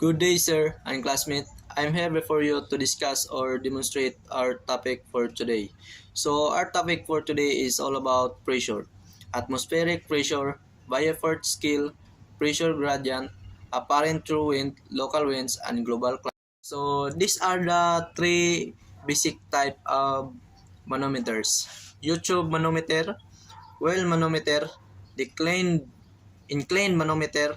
Good day, sir and classmate. I'm here before you to discuss or demonstrate our topic for today. So, our topic for today is all about pressure, atmospheric pressure, Beaufort scale, pressure gradient, apparent true wind, local winds, and global climate. So, these are the three basic type of manometers: YouTube manometer, well manometer, declined inclined manometer.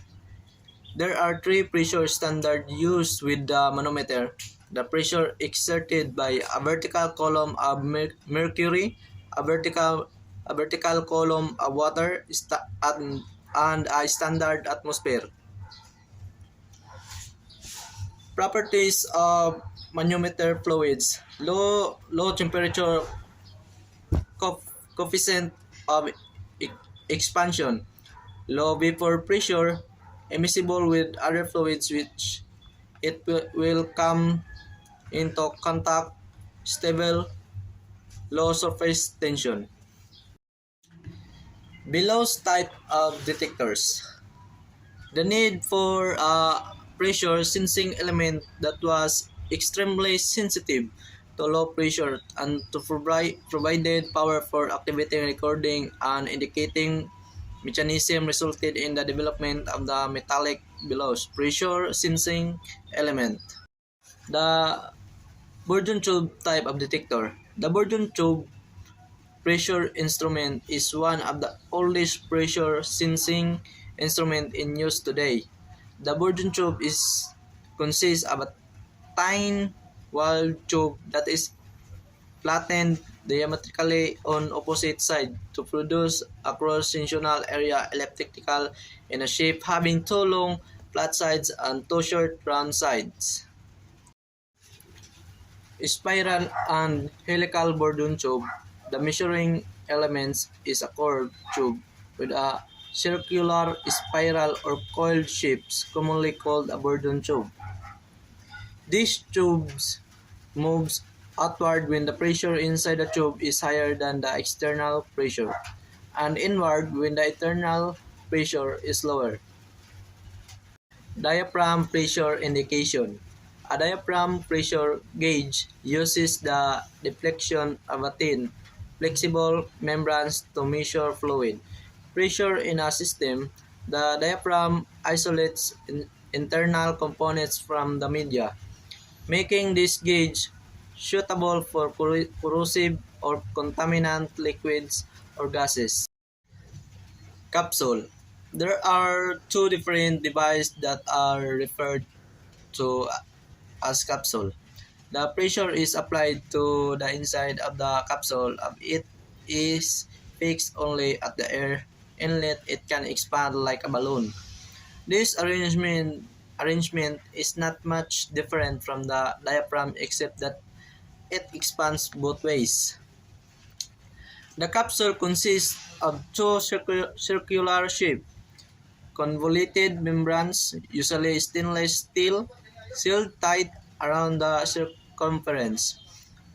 There are three pressure standards used with the manometer. The pressure exerted by a vertical column of mercury, a vertical column of water, and a standard atmosphere. Properties of manometer fluids: low temperature, coefficient of expansion, low vapor pressure, immiscible with other fluids which it will come into contact, stable, low surface tension. Below type of detectors. The need for a pressure sensing element that was extremely sensitive to low pressure and to provided power for activating, recording, and indicating mechanism resulted in the development of the metallic bellows pressure sensing element. The Bourdon tube type of detector. The Bourdon tube pressure instrument is one of the oldest pressure sensing instrument in use today. The Bourdon tube consists of a thin walled tube that is flattened diametrically on opposite side to produce a cross-sectional area elliptical in a shape having two long flat sides and two short round sides. Spiral and helical Bourdon tube. The measuring elements is a curved tube with a circular spiral or coiled shapes commonly called a Bourdon tube. These tubes moves outward when the pressure inside the tube is higher than the external pressure, and inward when the internal pressure is lower. Diaphragm pressure indication. A diaphragm pressure gauge uses the deflection of a thin, flexible membranes to measure fluid pressure in a system. The diaphragm isolates internal components from the media, making this gauge suitable for corrosive or contaminant liquids or gases. Capsule. There are two different devices that are referred to as capsule. The pressure is applied to the inside of the capsule. If it is fixed only at the air inlet, it can expand like a balloon. This arrangement is not much different from the diaphragm except that it expands both ways. The capsule consists of two circular shape convoluted membranes, usually stainless steel, sealed tight around the circumference.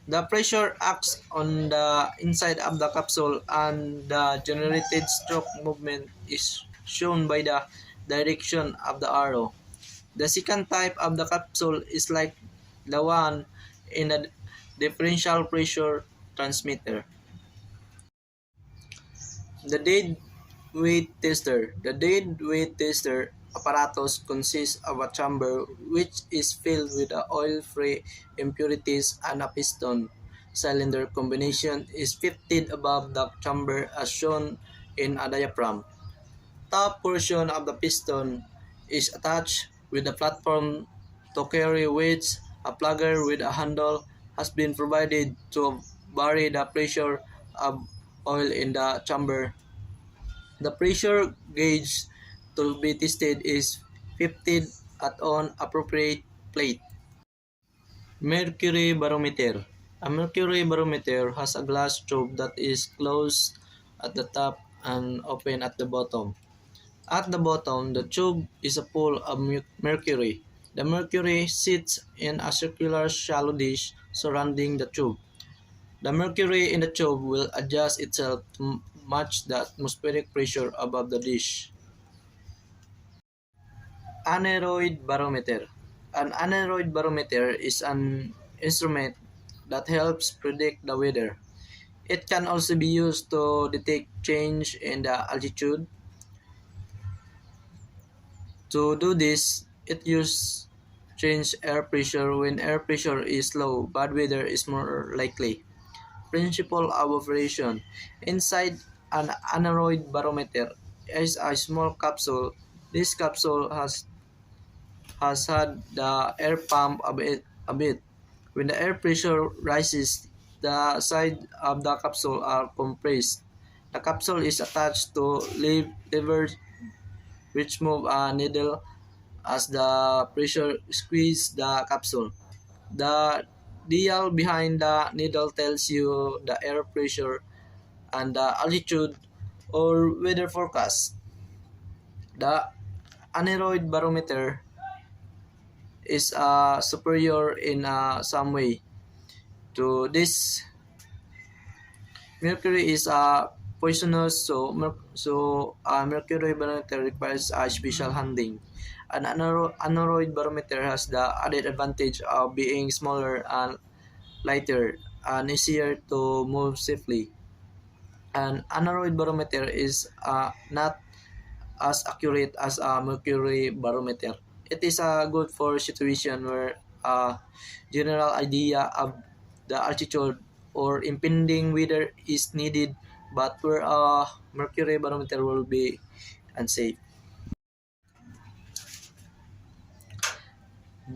The pressure acts on the inside of the capsule and the generated stroke movement is shown by the direction of the arrow. The second type of the capsule is like the one in the differential pressure transmitter. The dead weight tester. The dead weight tester apparatus consists of a chamber which is filled with oil-free impurities and a piston cylinder combination is fitted above the chamber as shown in a diagram. Top portion of the piston is attached with a platform to carry weights. A plugger with a handle has been provided to vary the pressure of oil in the chamber. The pressure gauge to be tested is fitted at an appropriate plate. Mercury barometer. A mercury barometer has a glass tube that is closed at the top and open at the bottom. At the bottom, the tube is full of mercury. The mercury sits in a circular shallow dish surrounding the tube. The mercury in the tube will adjust itself to match the atmospheric pressure above the dish. Aneroid barometer. An aneroid barometer is an instrument that helps predict the weather. It can also be used to detect change in the altitude. To do this, it uses change air pressure. When air pressure is low, bad weather is more likely. Principle of operation. Inside an aneroid barometer is a small capsule. This capsule has had the air pump a bit. When the air pressure rises, the side of the capsule are compressed. The capsule is attached to levers which move a needle as the pressure squeezes the capsule. The dial behind the needle tells you the air pressure and the altitude or weather forecast. The aneroid barometer is superior in some way to this. Mercury is poisonous, so mercury barometer requires a special handling. An aneroid barometer has the added advantage of being smaller and lighter and easier to move safely. An aneroid barometer is not as accurate as a mercury barometer. It is good for situation where a general idea of the altitude or impending weather is needed, but where a mercury barometer will be unsafe.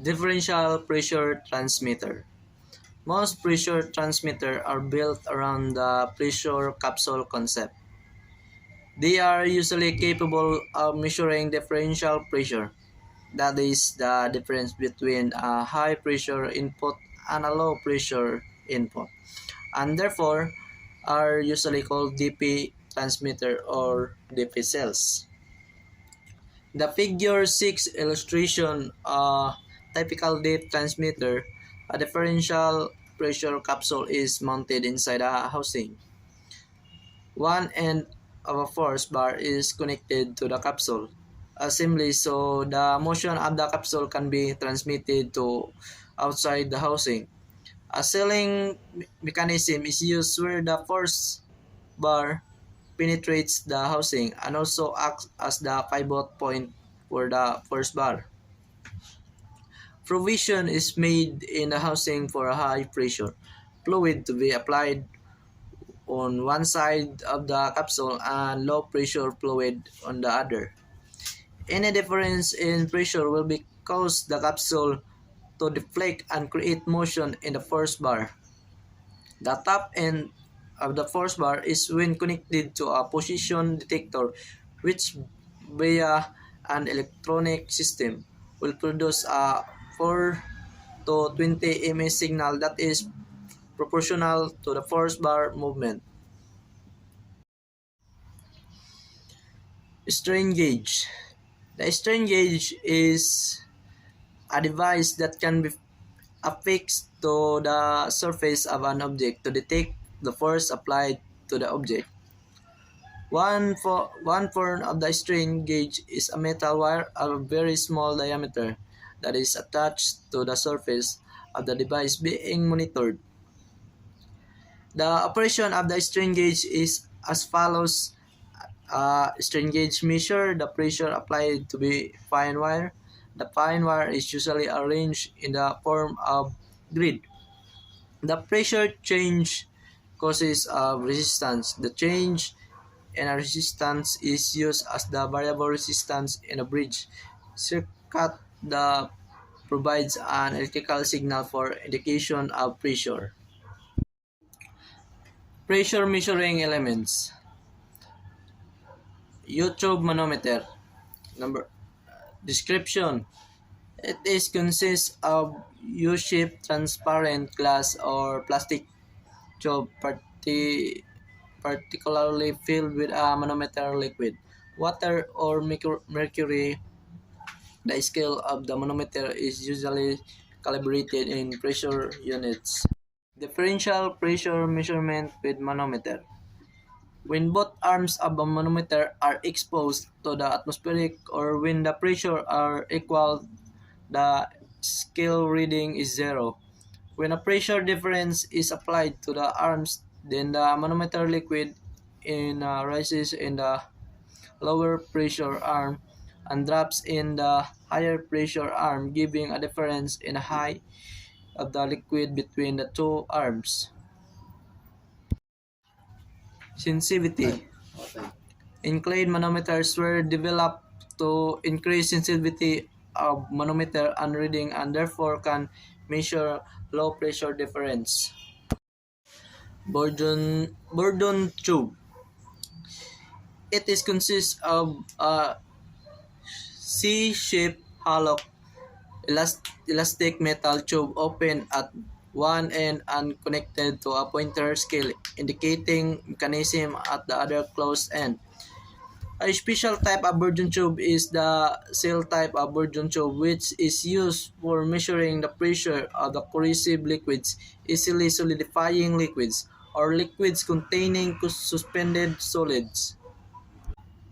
Differential pressure transmitter. Most pressure transmitters are built around the pressure capsule concept. They are usually capable of measuring differential pressure. That is the difference between a high pressure input and a low pressure input, and therefore are usually called DP transmitter or DP cells. The figure 6 illustration a typical DP transmitter. A differential pressure capsule is mounted inside a housing. One end of a force bar is connected to the capsule assembly, so the motion of the capsule can be transmitted to outside the housing. A sealing mechanism is used where the force bar penetrates the housing and also acts as the pivot point for the force bar. Provision is made in the housing for a high pressure fluid to be applied on one side of the capsule and low pressure fluid on the other. Any difference in pressure will be cause the capsule to deflect and create motion in the force bar. The top end of the force bar is when connected to a position detector, which via an electronic system will produce a 4 to 20 ms signal that is proportional to the force bar movement. Strain gauge. The strain gauge is a device that can be affixed to the surface of an object to detect the force applied to the object. One form of the strain gauge is a metal wire of a very small diameter that is attached to the surface of the device being monitored. The operation of the strain gauge is as follows. Strain gauge measure the pressure applied to be fine wire. The fine wire is usually arranged in the form of grid. The pressure change causes a resistance. The change in a resistance is used as the variable resistance in a bridge circuit that provides an electrical signal for indication of pressure. Pressure measuring elements. YouTube manometer. Number description. It is consists of U-shaped transparent glass or plastic tube particularly filled with a manometer liquid, water or mercury. The scale of the manometer is usually calibrated in pressure units. Differential pressure measurement with manometer. When both arms of a manometer are exposed to the atmospheric or when the pressure are equal, the scale reading is 0. When a pressure difference is applied to the arms, then the manometer liquid rises in the lower pressure arm and drops in the higher pressure arm, giving a difference in the height of the liquid between the two arms. Sensitivity. Inclined manometers were developed to increase sensitivity of manometer and reading and therefore can measure low pressure difference. Bourdon tube. It is consists of a C-shaped hollow elastic metal tube open at one end and connected to a pointer scale, indicating mechanism at the other closed end. A special type of Bourdon tube is the cell type of Bourdon tube, which is used for measuring the pressure of the corrosive liquids, easily solidifying liquids, or liquids containing suspended solids.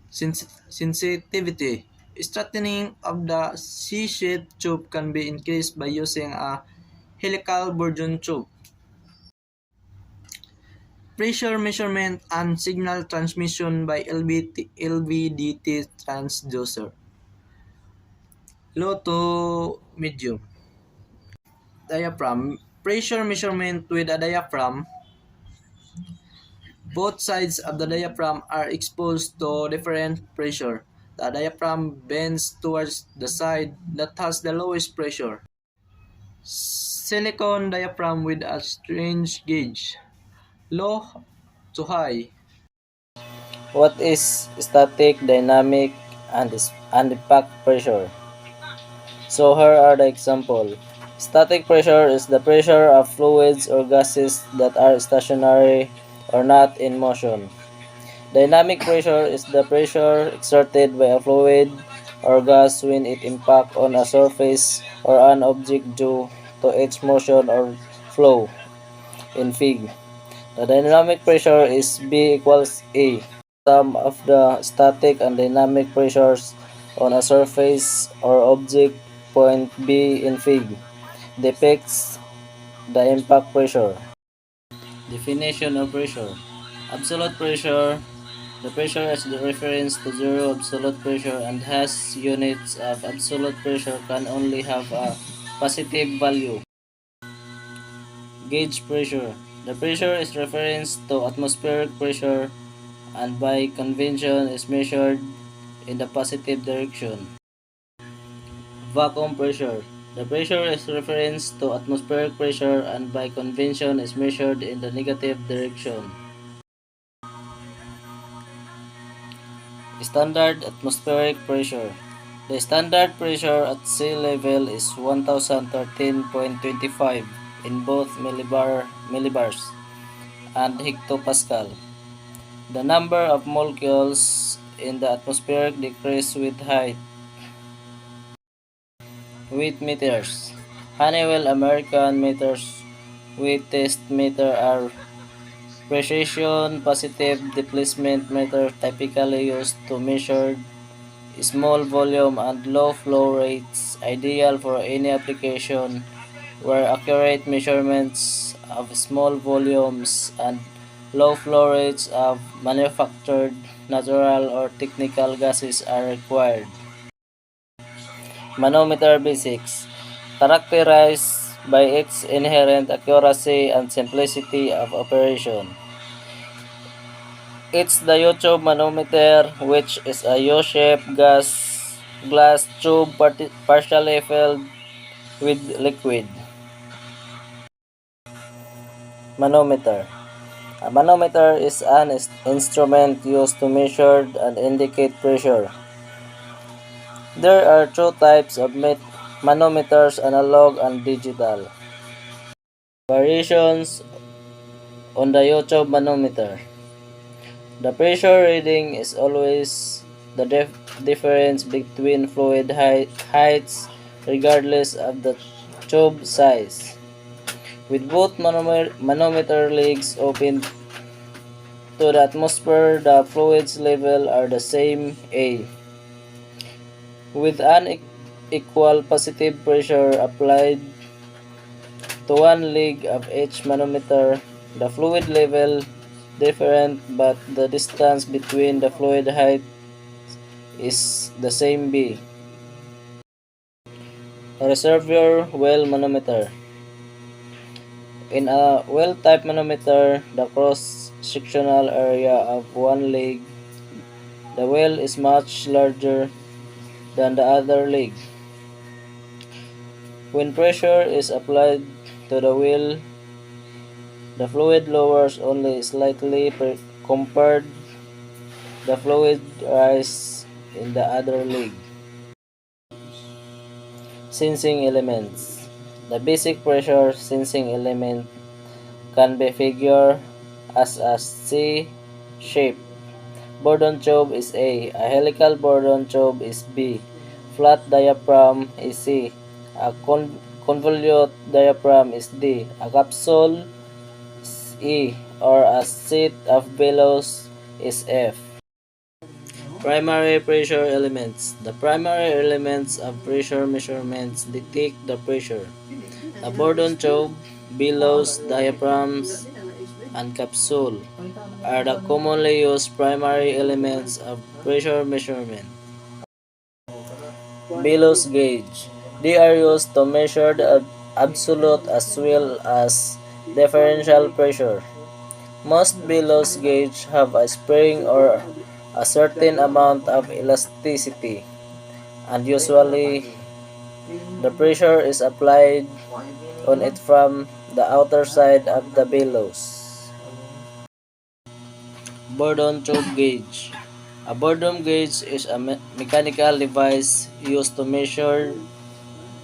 Sensitivity. Straightening of the C-shaped tube can be increased by using a helical Bourdon tube. Pressure measurement and signal transmission by LVDT transducer. Low to medium. Diaphragm. Pressure measurement with a diaphragm. Both sides of the diaphragm are exposed to different pressure. The diaphragm bends towards the side that has the lowest pressure. Silicone diaphragm with a strange gauge. Low to high. What is static, dynamic, and impact pressure? So here are the example. Static pressure is the pressure of fluids or gases that are stationary or not in motion. Dynamic pressure is the pressure exerted by a fluid or gas when it impacts on a surface or an object due to its motion or flow in Fig. The dynamic pressure is B equals A. Sum of the static and dynamic pressures on a surface or object. Point B in Fig depicts the impact pressure. Definition of pressure. Absolute pressure. The pressure is the reference to zero absolute pressure and has units of absolute pressure can only have a positive value. Gauge pressure. The pressure is reference to atmospheric pressure and by convention is measured in the positive direction. Vacuum pressure. The pressure is reference to atmospheric pressure and by convention is measured in the negative direction. Standard atmospheric pressure. The standard pressure at sea level is 1013.25 in both millibars and hectopascal. The number of molecules in the atmosphere decreases with height. Weight meters. Honeywell American meters weight test meter are precision positive displacement meter typically used to measure small volume and low flow rates, ideal for any application where accurate measurements of small volumes and low flow rates of manufactured natural or technical gases are required. Manometer basics, characterized by its inherent accuracy and simplicity of operation. It's the U-tube manometer, which is a U-shaped glass tube partially filled with liquid. Manometer. A manometer is an instrument used to measure and indicate pressure. There are two types of manometers, analog and digital. Variations on the U-tube manometer. The pressure reading is always the difference between fluid heights regardless of the tube size. With both manometer legs open to the atmosphere, the fluid's level are the same A. With an equal positive pressure applied to one leg of each manometer. The fluid level different but the distance between the fluid height is the same B. Reservoir well manometer. In a well type manometer, the cross-sectional area of one leg, the well is much larger than the other leg. When pressure is applied to the well, the fluid lowers only slightly compared the fluid rise in the other leg. Sensing elements. The basic pressure sensing element can be figured as a C shape. Bourdon tube is A helical Bourdon tube is B, flat diaphragm is C, a convolute diaphragm is D, a capsule is E, or a set of bellows is F. Primary pressure elements. The primary elements of pressure measurements detect the pressure. The Bourdon tube, bellows, diaphragms, and capsule are the commonly used primary elements of pressure measurement. Bellows gauge. They are used to measure the absolute as well as differential pressure. Most bellows gauge have a spring or a certain amount of elasticity, and usually the pressure is applied on it from the outer side of the bellows. Bourdon tube gauge. A Bourdon gauge is a mechanical device used to measure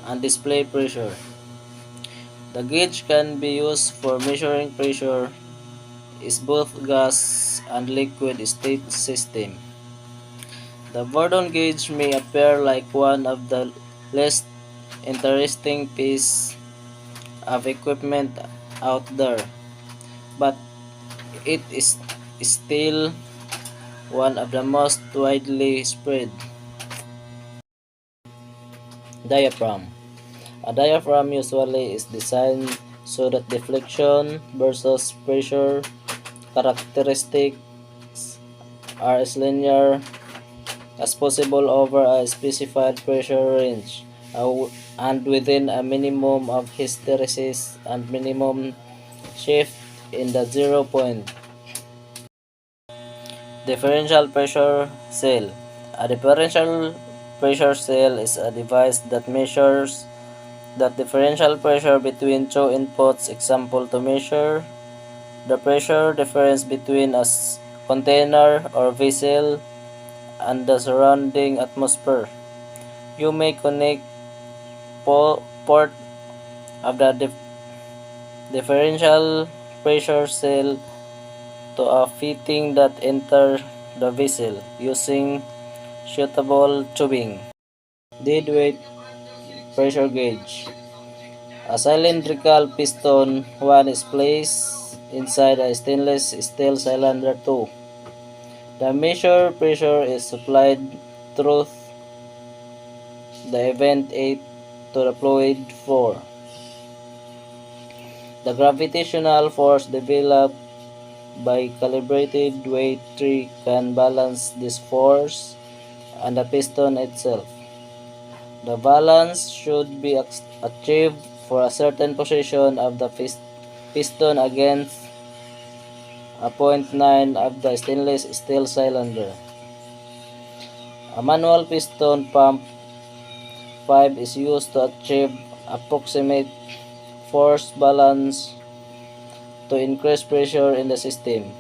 and display pressure. The gauge can be used for measuring pressure in both gas and liquid state system. The Bourdon gauge may appear like one of the less interesting pieces of equipment out there, but it is still one of the most widely spread. Diaphragm. A diaphragm usually is designed so that deflection versus pressure characteristics are as linear as possible over a specified pressure range and within a minimum of hysteresis and minimum shift in the 0 point. Differential pressure cell. A differential pressure cell is a device that measures the differential pressure between two inputs. Example, to measure the pressure difference between a container or vessel and the surrounding atmosphere. You may connect port of the differential pressure cell to a fitting that enter the vessel using suitable tubing. Dead weight pressure gauge. A cylindrical piston 1 is placed inside a stainless steel cylinder 2. The measured pressure is supplied through the event 8 to the fluid 4. The gravitational force developed by calibrated weight tree can balance this force and the piston itself. The balance should be achieved for a certain position of the piston against a 0.9 of the stainless steel cylinder. A manual piston pump 5 is used to achieve approximate force balance to increase pressure in the system,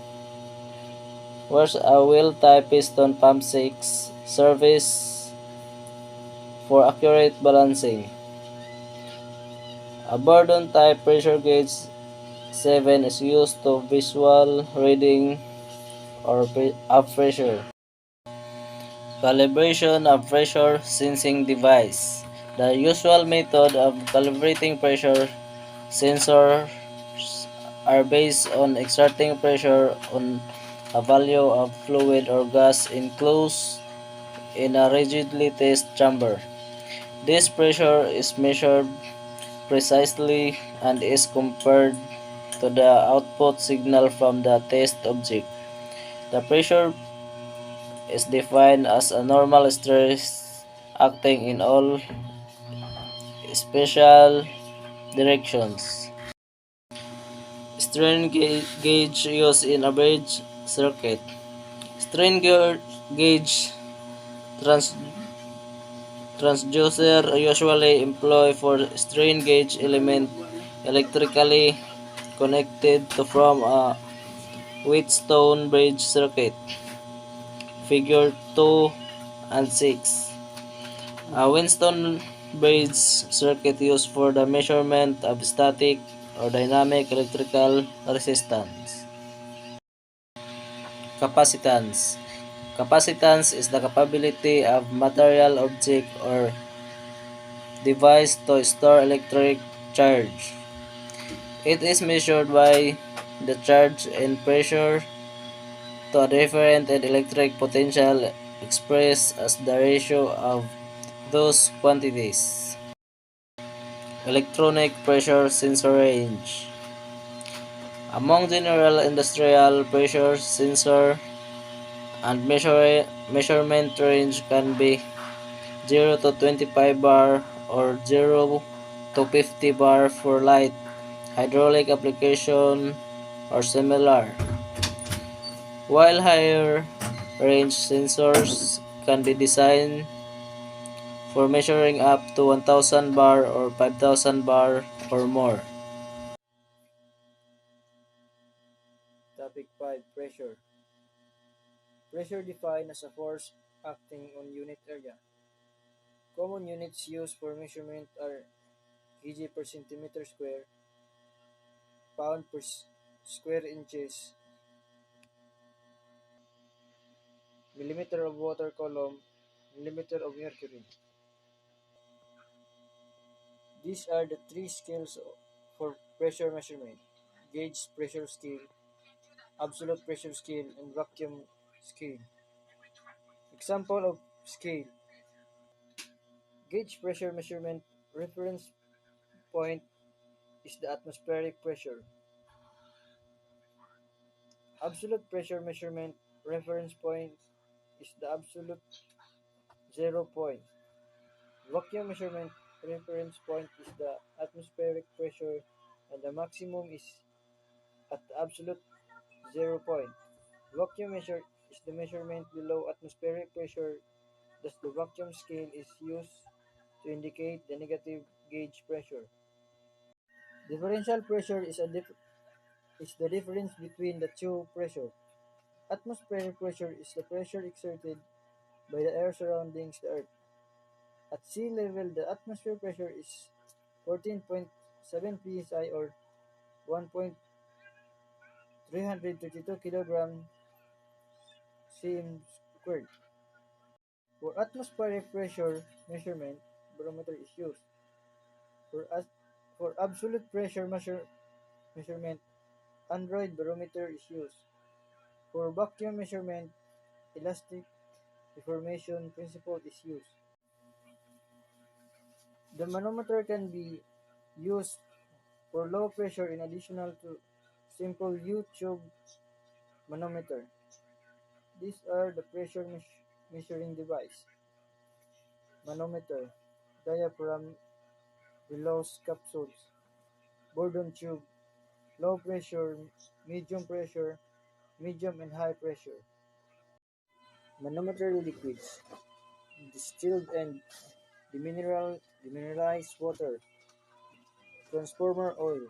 whereas a wheel-type piston pump 6 serves for accurate balancing. A Bourdon-type pressure gauge 7 is used to visual reading of pressure. Calibration of pressure sensing device. The usual method of calibrating pressure sensors are based on exerting pressure on a value of fluid or gas enclosed in a rigidly test chamber. This pressure is measured precisely and is compared to the output signal from the test object. The pressure is defined as a normal stress acting in all special directions. Strain gauge used in average circuit. Gauge trans- transducer usually employ for strain gauge element electrically connected to from a Wheatstone bridge circuit. Figure 2 and 6. A Wheatstone bridge circuit used for the measurement of static or dynamic electrical resistance. Capacitance. Capacitance is the capability of material object or device to store electric charge. It is measured by the charge and pressure to a different and electric potential expressed as the ratio of those quantities. Electronic pressure sensor range. Among general industrial pressure sensor and measurement range can be 0 to 25 bar or 0 to 50 bar for light, hydraulic application or similar, while higher range sensors can be designed for measuring up to 1000 bar or 5000 bar or more. Topic 5. Pressure. Pressure defined as a force acting on unit area. Common units used for measurement are kg per centimeter square, pound per square inches, millimeter of water column, millimeter of mercury. These are the three scales for pressure measurement: gauge pressure scale, absolute pressure scale, and vacuum scale. Example of scale: gauge pressure measurement reference point is the atmospheric pressure. Absolute pressure measurement reference point is the absolute 0 point. Vacuum measurement reference point is the atmospheric pressure and the maximum is at the absolute 0 point. Vacuum measure is the measurement below atmospheric pressure, thus the vacuum scale is used to indicate the negative gauge pressure. Differential pressure is the difference between the two pressures. Atmospheric pressure is the pressure exerted by the air surrounding the Earth. At sea level, the atmospheric pressure is 14.7 psi or 1.332 kilogram cm squared. For atmospheric pressure measurement, barometer is used. For for absolute pressure measurement, Android barometer is used. For vacuum measurement, elastic deformation principle is used. The manometer can be used for low pressure in addition to simple U-tube manometer. These are the pressure measuring device: manometer, diaphragm, bellows capsules, Bourdon tube, low pressure, medium and high pressure. Manometer liquids: distilled and demineralized water, transformer oil,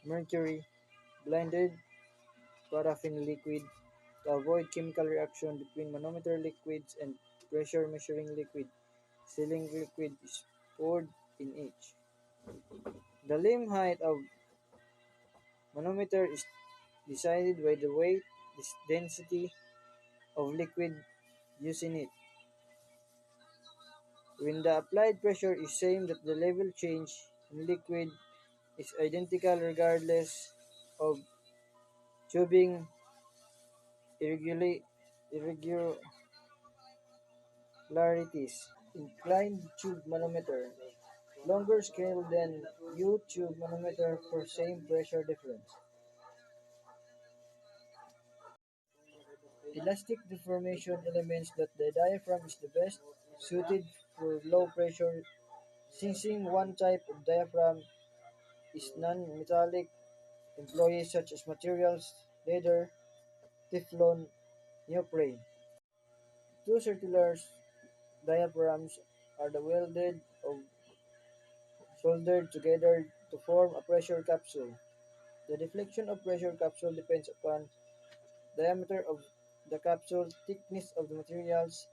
mercury, blended paraffin liquid. To avoid chemical reaction between manometer liquids and pressure measuring liquid, sealing liquid is poured in each. The limb height of manometer is decided by the weight density of liquid used in it. When the applied pressure is same that the level change in liquid is identical regardless of tubing irregularities. inclined tube manometer, longer scale than U-tube manometer for same pressure difference. Elastic deformation elements that the diaphragm is the best suited for low pressure. Since one type of diaphragm is non-metallic, employees such as materials, leather, Teflon, neoprene. Two circular diaphragms are the welded or soldered together to form a pressure capsule. The deflection of pressure capsule depends upon diameter of the capsule, thickness of the materials,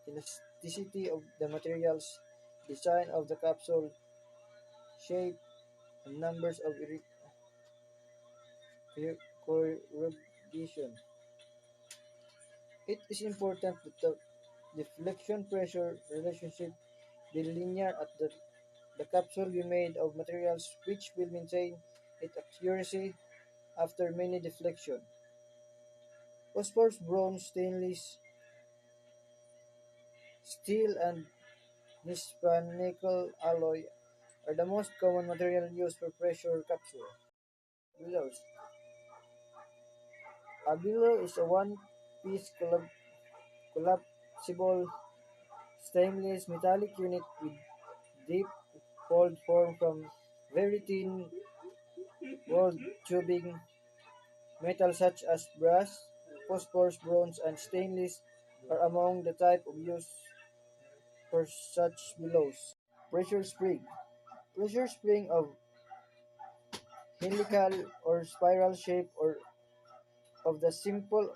elasticity of the materials, design of the capsule, shape, and numbers of corrugation. It is important that the deflection pressure relationship be linear at the capsule be made of materials which will maintain its accuracy after many deflection. Phosphorus, bronze, stainless steel, and Hispanical alloy are the most common material used for pressure capture. Billows. A billow is a one-piece collapsible stainless metallic unit with deep fold formed from very thin walled tubing. Metals such as brass, phosphorus, bronze, and stainless are among the type of use for such billows. Pressure spring. Pressure spring of helical or spiral shape or of the simple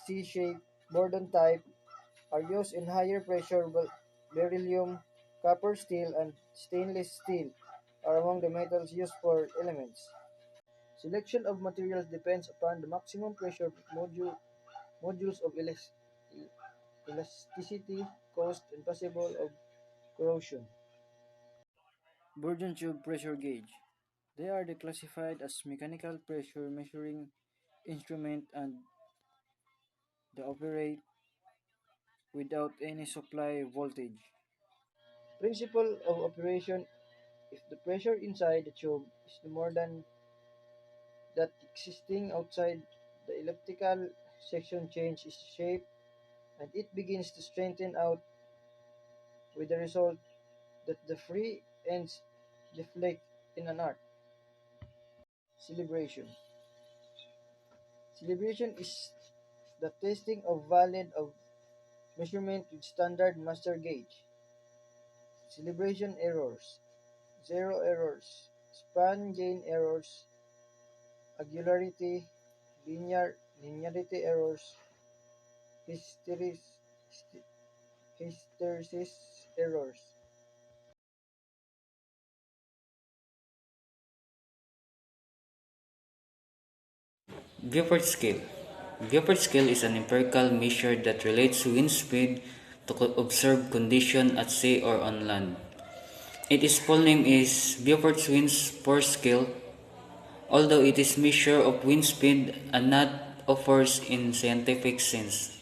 C-shape Borden type are used in higher pressure beryllium, copper steel, and stainless steel are among the metals used for elements. Selection of materials depends upon the maximum pressure modules of elasticity, cost, and possible of corrosion. Bourdon tube pressure gauge. They are classified as mechanical pressure measuring instrument and they operate without any supply voltage. Principle of operation: if the pressure inside the tube is more than that existing outside, the elliptical section changes its shape and it begins to straighten out with the result that the free ends deflect in an arc. Celebration. Celebration is the testing of valid of measurement with standard master gauge. Celebration errors. Zero errors. Span gain errors. Angularity. Linearity errors. Hysteresis, hysteresis errors. Beaufort scale. Beaufort scale is an empirical measure that relates wind speed to observed condition at sea or on land. Its full name is Beaufort's wind force scale, although it is measure of wind speed and not of force in scientific sense.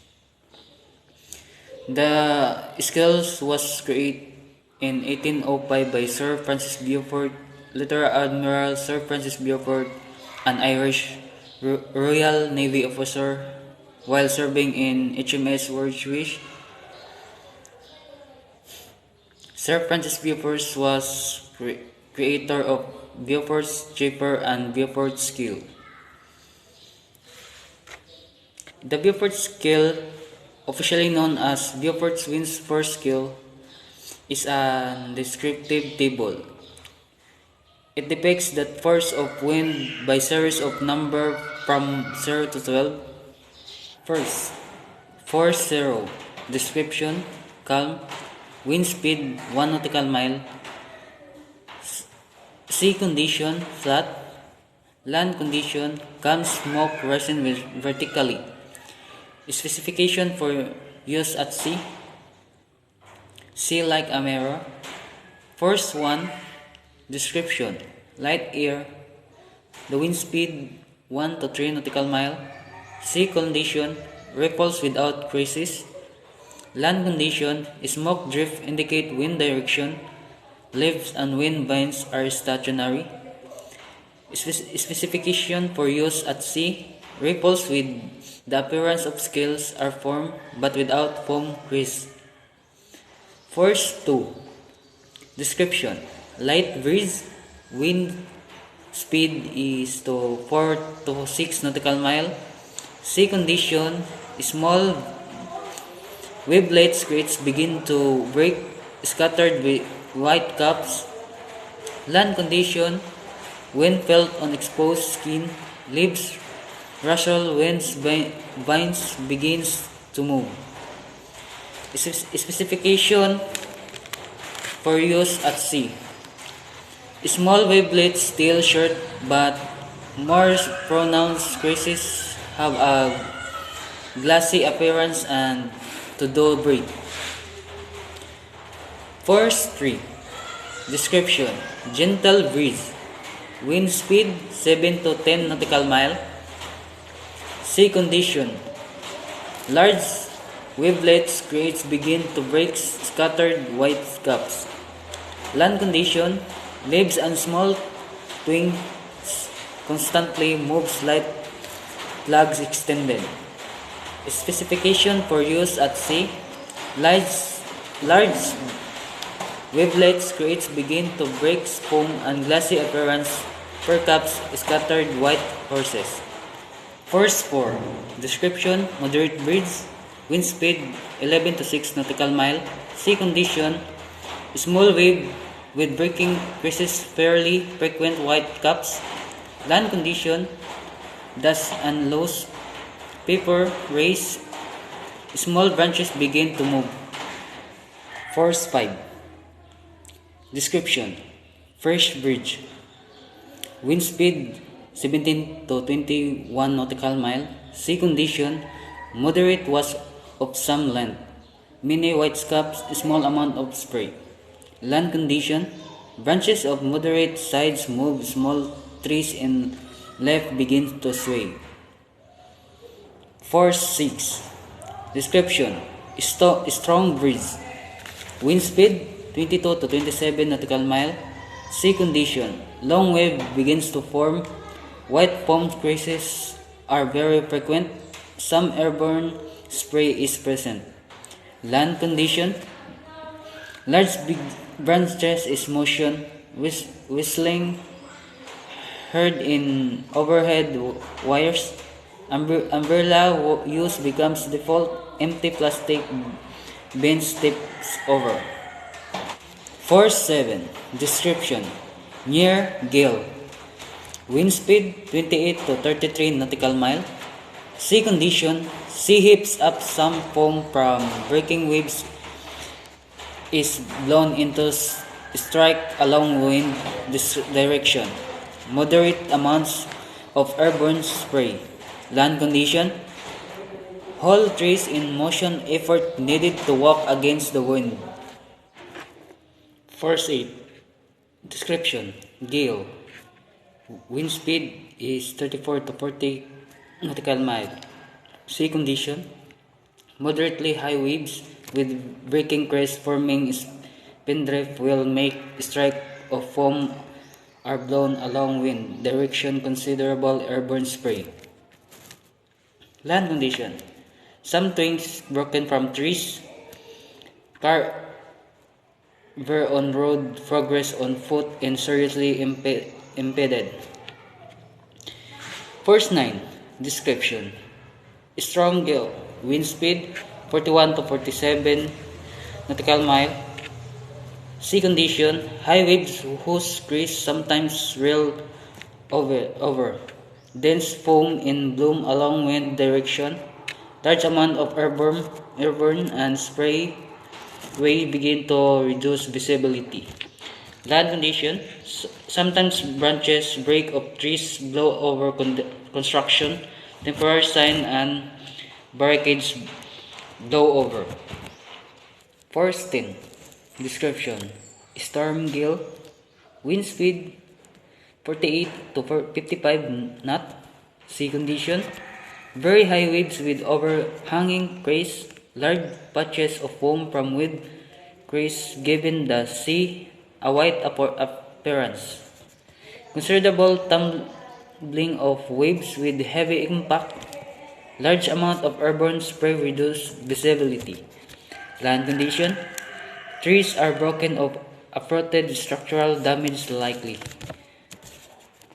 The scale was created in 1805 by Sir Francis Beaufort, later Admiral Sir Francis Beaufort, an Irish Royal Navy officer, while serving in HMS Woolwich. Sir Francis Beaufort was creator of Beaufort's Draper and Beaufort scale. The Beaufort scale, officially known as Beaufort's wind force scale, is a descriptive table. It depicts the force of wind by series of number from 0 to 12. First, force 0, description, calm, wind speed 1 nautical mile, sea condition, flat, land condition, calm, smoke rising vertically. Specification for use at sea, sea like a mirror. Force 1, description, light air, the wind speed 1 to 3 nautical mile, sea condition, ripples without crisis, Land condition, smoke drift indicate wind direction. Leaves and wind vines are stationary. Specification for use at sea. Ripples with the appearance of scales are formed but without foam crease. Force 2. Description. Light breeze. Wind speed is to 4 to 6 nautical mile. Sea condition. Small wavelets creates begin to break scattered with white caps. Land condition. When felt on exposed skin, leaves rustle when vines begins to move. Specification for use at sea. Small wavelets still short but more pronounced creases have a glassy appearance and to do break. Force 3. Description. Gentle breeze. Wind speed 7 to 10 nautical mile. Sea condition. Large wavelets creates begin to break scattered white caps. Land condition. Leaves and small twigs constantly move slight flags extended. Specification for use at sea. Large wavelets creates begin to break foam and glassy appearance per caps scattered white horses. Force 4. Description. Moderate breeze. Wind speed 11 to 6 nautical mile. Sea condition. Small wave with breaking creases fairly frequent white caps. Land condition. Dust and loose paper rays. Small branches begin to move. Force 5. Description. Fresh bridge. Wind speed 17 to 21 nautical mile. Sea condition. Moderate was of some length. Many white caps, small amount of spray. Land condition. Branches of moderate size move, small trees in left begin to sway. Force 6. Description. Strong breeze. Wind speed 22 to 27 nautical mile. Sea condition. Long wave begins to form. White foam creases are very frequent. Some airborne spray is present. Land condition. Large big branches is motion. Whistling heard in overhead wires. Umbrella use becomes default. Empty plastic bins tips over. Force 7. Description. Near gale. Wind speed 28 to 33 nautical mile. Sea condition. Sea heaps up some foam from breaking waves is blown into strike along wind direction. Moderate amounts of airborne spray. Land condition. Whole trees in motion effort needed to walk against the wind. Force 8. Description. Gale. Wind speed is 34 to 40 nautical mile. Sea condition. Moderately high waves with breaking crest forming spindrift will make strike of foam are blown along wind direction. Considerable airborne spray. Land condition. Some twigs broken from trees. Car were on road progress on foot and seriously impeded. Force 9. Description. Strong gale. Wind speed 41 to 47 nautical mile. Sea condition. High waves whose crease sometimes rail over. Dense foam in bloom along wind direction. Large amount of airborne and spray way begin to reduce visibility. Land condition. Sometimes branches break of trees blow over construction. Temporary sign and barricades blow over. Force 10. Description. Storm gale. Wind speed 48 to 55 knot. Sea condition. Very high waves with overhanging crests. large patches of foam from wind crease giving the sea a white appearance. Considerable tumbling of waves with heavy impact. Large amount of airborne spray reduce visibility. Land condition. Trees are broken or uprooted, structural damage likely.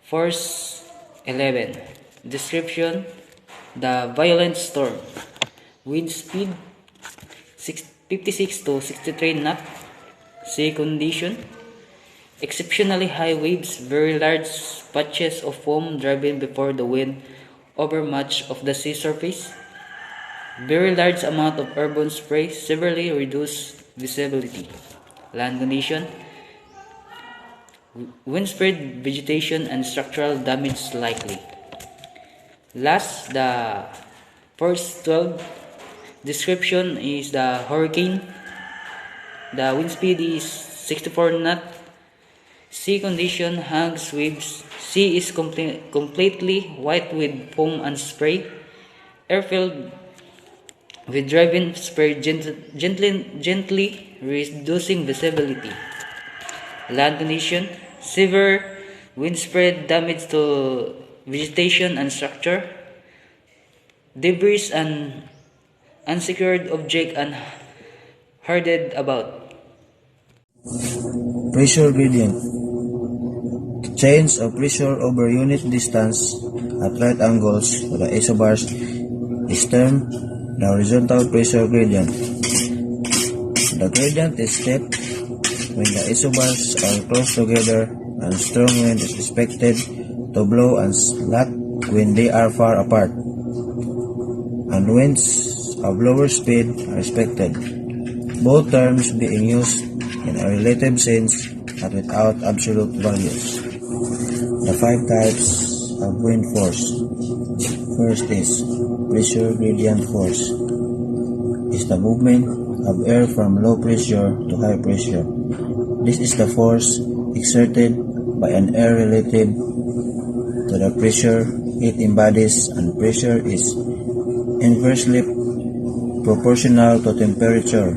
Force 11. Description. The violent storm. Wind speed 56 to 63 knot. Sea condition. Exceptionally high waves, very large patches of foam driving before the wind over much of the sea surface. Very large amount of airborne spray, severely reduced visibility. Land condition. Wind spread vegetation and structural damage likely. Last, the first 12 description is the hurricane. The wind speed is 64 knot. Sea condition, hugs, waves. Sea is completely white with foam and spray. Air filled with driving spray gently reducing visibility. Land condition, severe wind spread damage to vegetation and structure. Debris and unsecured object and herded about. Pressure gradient. Change of pressure over unit distance at right angles to the isobars is termed the horizontal pressure gradient. The gradient is steep when the isobars are close together and strong wind is expected to blow and slack when they are far apart, and winds of lower speed are expected. Both terms being used in a relative sense but without absolute values. The 5 types of wind force. First is pressure gradient force. Is the movement of air from low pressure to high pressure. This is the force exerted by an air relative to the pressure it embodies, and pressure is inversely proportional to temperature.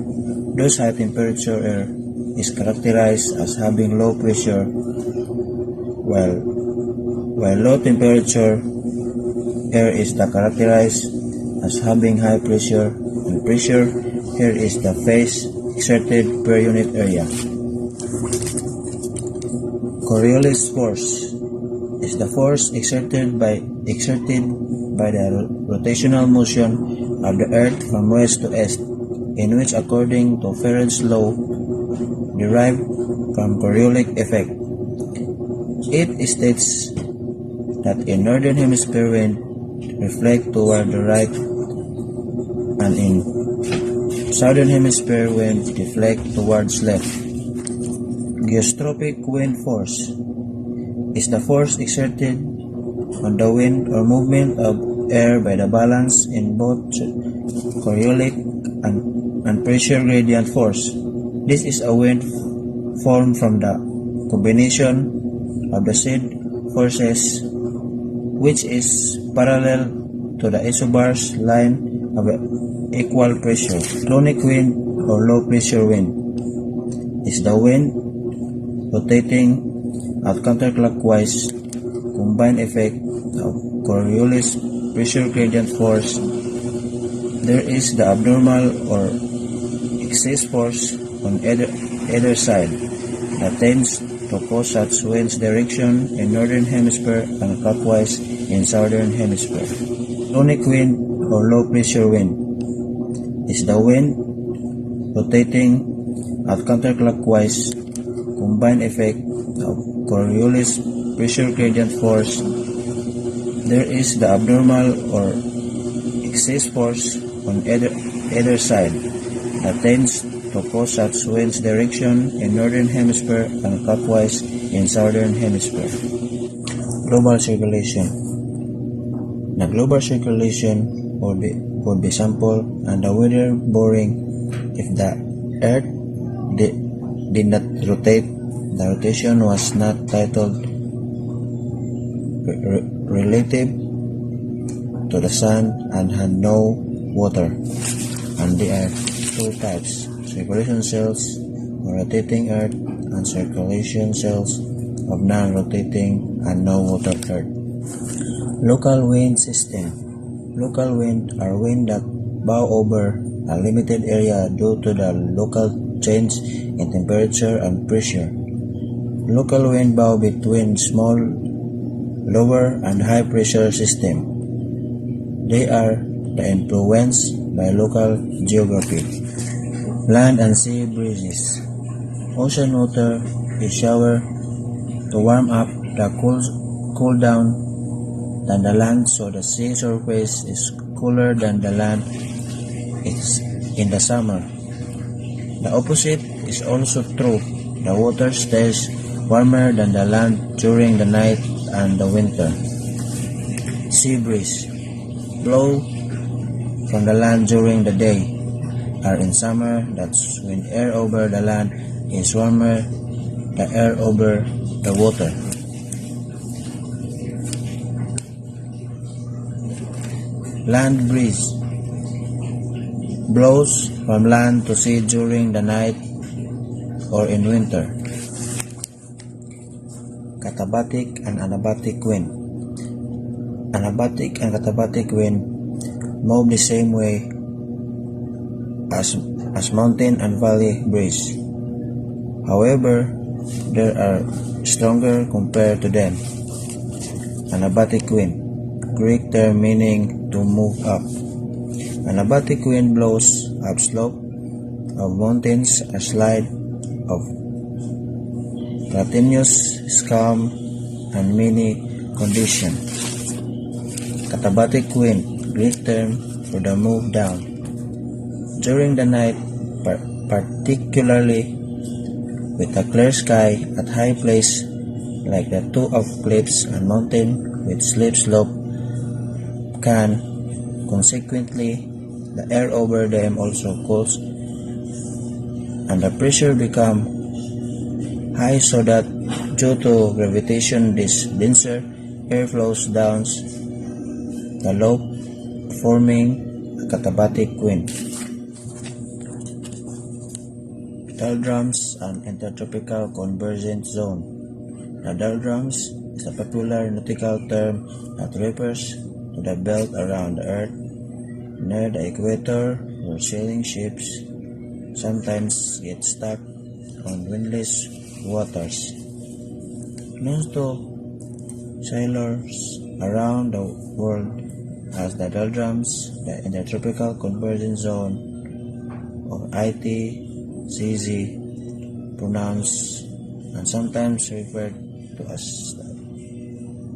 Thus, high temperature air is characterized as having low pressure, while low temperature air is characterized as having high pressure, and pressure here is the force exerted per unit area. Coriolis force is the force exerted by the rotational motion of the earth from west to east, in which, according to Farada's law, derived from Coriolis effect, it states that in northern hemisphere wind reflect toward the right, and in southern hemisphere wind deflect towards left. Geostrophic wind force is the force exerted on the wind or movement of air by the balance in both Coriolis and pressure gradient force. This is a wind formed from the combination of the said forces, which is parallel to the isobars line of equal pressure. Clonic wind or low pressure wind is the wind rotating at counterclockwise, combined effect of Coriolis pressure gradient force. There is the abnormal or excess force on either side that tends to cause such wind's direction in northern hemisphere and clockwise in southern hemisphere. Clonic wind or low pressure wind is the wind rotating at counterclockwise, combined effect of Coriolis pressure gradient force. There is the abnormal or excess force on either side that tends to cause such wind's direction in northern hemisphere and clockwise in southern hemisphere. Global circulation. The global circulation would be sample and the weather boring if the earth did not rotate. The rotation was not titled relative to the sun and had no water. and there are two types: circulation cells of rotating Earth and circulation cells of non-rotating and no-water Earth. Local wind system. Local wind are wind that bow over a limited area due to the local change in temperature and pressure. Local wind bow between small, lower, and high pressure system. They are influenced by local geography. Land and sea breezes. Ocean water is showered to warm up the cool down than the land, so the sea surface is cooler than the land is in the summer. The opposite is also true. The water stays warmer than the land during the night and the winter. Sea breeze blow from the land during the day, are in summer. That's when air over the land is warmer than air over the water. Land breeze blows from land to sea during the night or in winter. Katabatic and anabatic wind. Anabatic and katabatic wind move the same way as mountain and valley breeze. However, they are stronger compared to them. Anabatic wind, Greek term meaning to move up. Anabatic wind blows upslope of mountains, a slide of continuous calm and many condition. Katabatic wind, Greek term for the move down. During the night, particularly with a clear sky at high place like the two of cliffs and mountain with steep slope, can consequently the air over them also cools and the pressure become high, so that due to gravitation this denser air flows down the lobe, forming a katabatic wind. Doldrums and intertropical convergence zone. The doldrums is a popular nautical term that refers to the belt around the Earth near the equator where sailing ships sometimes get stuck on windless waters. Known to sailors around the world as the doldrums, the intertropical convergence zone, or ITCZ, pronounced and sometimes referred to as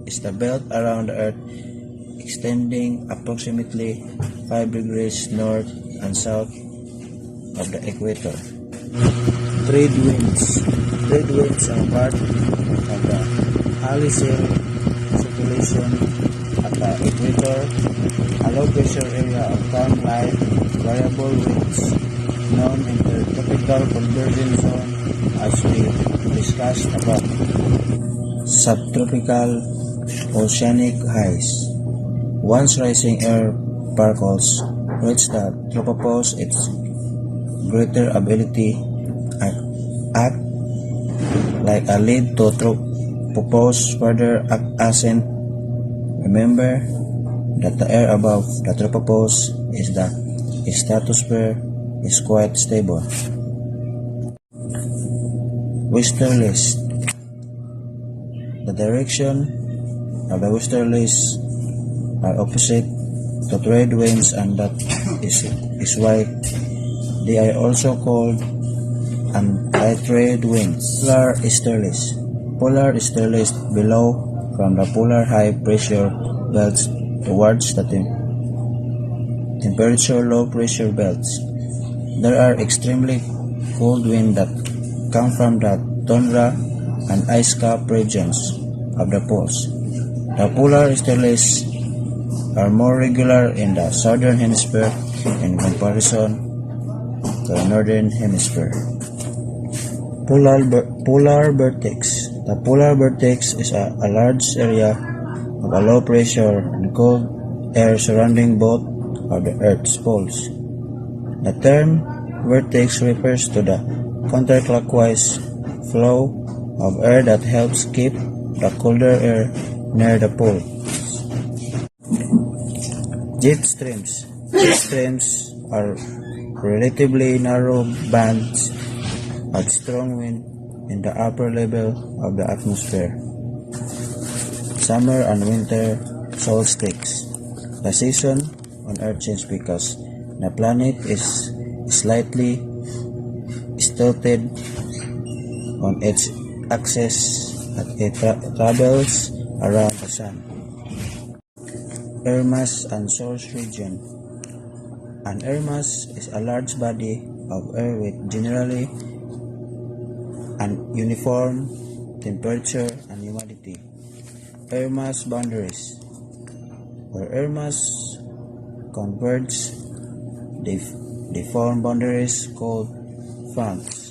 is the belt around the Earth extending approximately 5 degrees north and south of the equator. Trade winds. Trade winds are part of the Alizil circulation at the equator, a low pressure area of calm light variable winds, known intertropical convergence zone as we discussed above. Subtropical oceanic highs. Once rising air particles reach the tropopause, its greater ability act like a lead to tropopause further ascent. Remember that the air above the tropopause is the stratosphere is quite stable. Westerlies. The direction of the westerlies are opposite to trade winds, and that is why they are also called anti-trade winds. Polar easterlies. Polar easterlies below from the polar high pressure belts towards the temperature low pressure belts. There are extremely cold winds that come from the tundra and ice cap regions of the poles. The polar easterlies are more regular in the southern hemisphere in comparison to the northern hemisphere. Polar vortex. The polar vortex is a large area of a low pressure and cold air surrounding both of the Earth's poles. The term vertex refers to the counterclockwise flow of air that helps keep the colder air near the pole. Jet streams. Jet streams are relatively narrow bands of strong wind in the upper level of the atmosphere. Summer and winter solstice. The season on Earth changes because the planet is slightly tilted on its axis as it travels around the sun. Air mass and source region. An air mass is a large body of air with generally an uniform temperature and humidity. Air mass boundaries. Where air mass converge, they form boundaries called fronts.